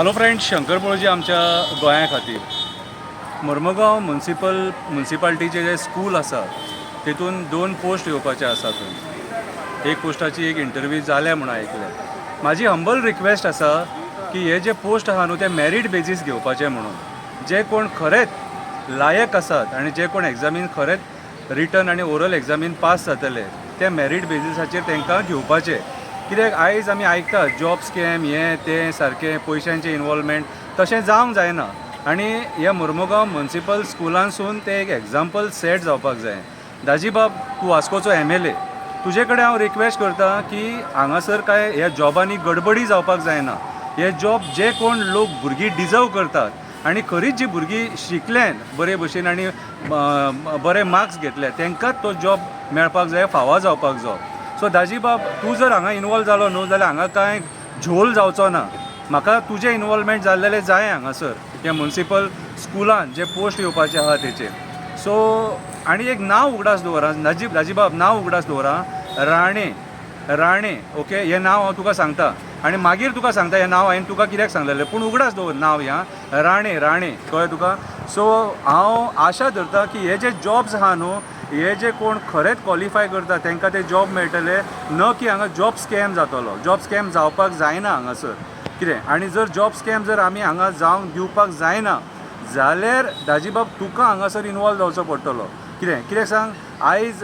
Hello friends, Shankar पळोवची आमच्या गोंया खातीर मर्मगांव म्युनिसिपालिटीचे जे स्कूल आसा तेतून 2 पोस्ट येवपाचे आसा. थंय एक पोस्टाची एक इंटरव्यू जाल्या म्हणून आयकलें. म्हाजी हंबल रिक्वेस्ट आसा की हे जे पोस्ट आहा न्हू ते मेरीट बेजीस घेवपाचे म्हणून. जे कोण खरेंच लायक आसात आनी जे कोण एग्जामीन खरेंच रिटन आनी ओरल एग्जामीन पास जातले ते मेरीट बेजीसाचेर तांकां घेवपाचे. कित्याक आयज आमी आयकता जॉब स्कॅम हें तें सारकें पयशांचें इनवॉल्वमेंट तशें जावंक जायना. आनी ह्या मुर्मुगांव म्युनिसिपल स्कुलानसून ते एक एग्जाम्पल सेट जावपाक जाय. दाजीबाब, तूं वास्कोचो MLA, तुजे कडेन हांव रिक्वेस्ट करता की हांगासर काय ह्या जॉबांनी गडबडी जावपाक जायना. हे जॉब जे कोण लोक भुरगीं डिजर्व करतात आनी खरीच जी भुरगीं शिकल्यात बरे भशेन आनी बरे मार्क्स घेतले तांकांच तो जॉब मेळपाक जाय, फावो जावपाक जाय. सो दाजीबाब, तूं जर हांगा इनवॉल्व जालो न्हू जाल्यार हांगा कांय झोल जावचो ना. म्हाका तुजें इनवॉल्वमेंट जाल्लेलें जाय हांगासर ह्या म्युनिसिपल स्कुलान जे पोस्ट येवपाचे आहा तेचेर. सो आनी एक नांव उगडास दवरा दाजीबाब, नांव उगडास दवरा. राणे ओके, हें नांव हांव तुका सांगता आनी मागीर तुका सांगता हें नांव हांवें तुका कित्याक सांगलेलें, पूण उगडास दवर नांव ह्या राणे कळ्ळें तुका. सो हांव आशा धरता की हे जे जॉब्स आहा न्हू हे जे कोण खरेंच क्वॉलिफाय करता तांकां ते जॉब मेळटले, न की हांगा जॉब स्कॅम जातलो. जॉब स्कॅम जावपाक जायना हांगासर कितें. आनी जर जॉब स्कॅम जर आमी हांगा जावंक दिवपाक जायना जाल्यार दाजीबाब तुका हांगासर इनवॉल्व जावचो पडटलो. कित्याक सांग, आयज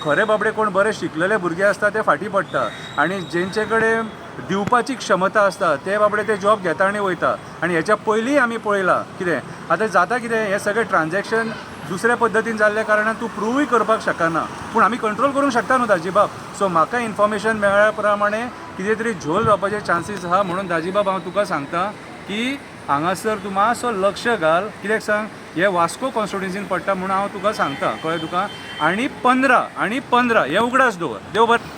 खरे बाबडे कोण बरे शिकलेले भुरगे आसता ते फाटीं पडटा आनी जेंचे कडेन दिवपाची क्षमता आसता ते बाबडे ते जॉब घेता आनी वयता. आनी हेच्या पयलीं आमी पळयलां कितें आतां जाता कितें हे सगळे ट्रान्जॅक्शन दुसऱ्या पद्दतीन जाल्ल्या कारणान तूं प्रूवय करपाक शकना, पूण आमी कंट्रोल करूंक शकता न्हू दाजीबाब. सो म्हाका इन्फॉर्मेशन मेळ्ळ्या प्रमाणे कितें तरी झोल जावपाचे चान्सीस आहा. म्हणून दाजीबाब हांव तुका सांगता की हांगासर तूं मातसो लक्ष घाल. कित्याक सांग, हे वास्को कॉन्स्टिट्युन्सीन पडटा म्हणून हांव तुका सांगता, कळ्ळें तुका. आनी 15 हे उगडास दवर. देव बरें.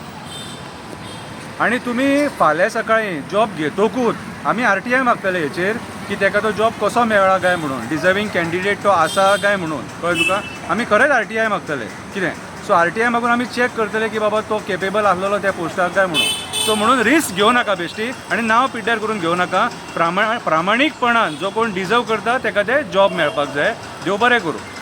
आनी तुमी फाल्यां सकाळीं जॉब घेतकूच आमी RTI मागतले हेचेर की ताका तो जॉब कसो मेळ्ळा काय म्हणून, डिजर्वींग कॅन्डिडेट तो आसा काय म्हणून, कळ्ळें तुका. आमी खरेंच RTI मागतले कितें. सो RTI मागून आमी चॅक करतले की बाबा तो केपेबल आसलेलो त्या पोस्टाक काय म्हणून. सो म्हणून रिस्क घेवं नाका बेश्टी आनी नांव पिड्ड्यार करून घेवं नाका. प्रामाणीकपणान जो कोण डिजर्व करता ताका ते जॉब मेळपाक जाय. देव बरें करूं.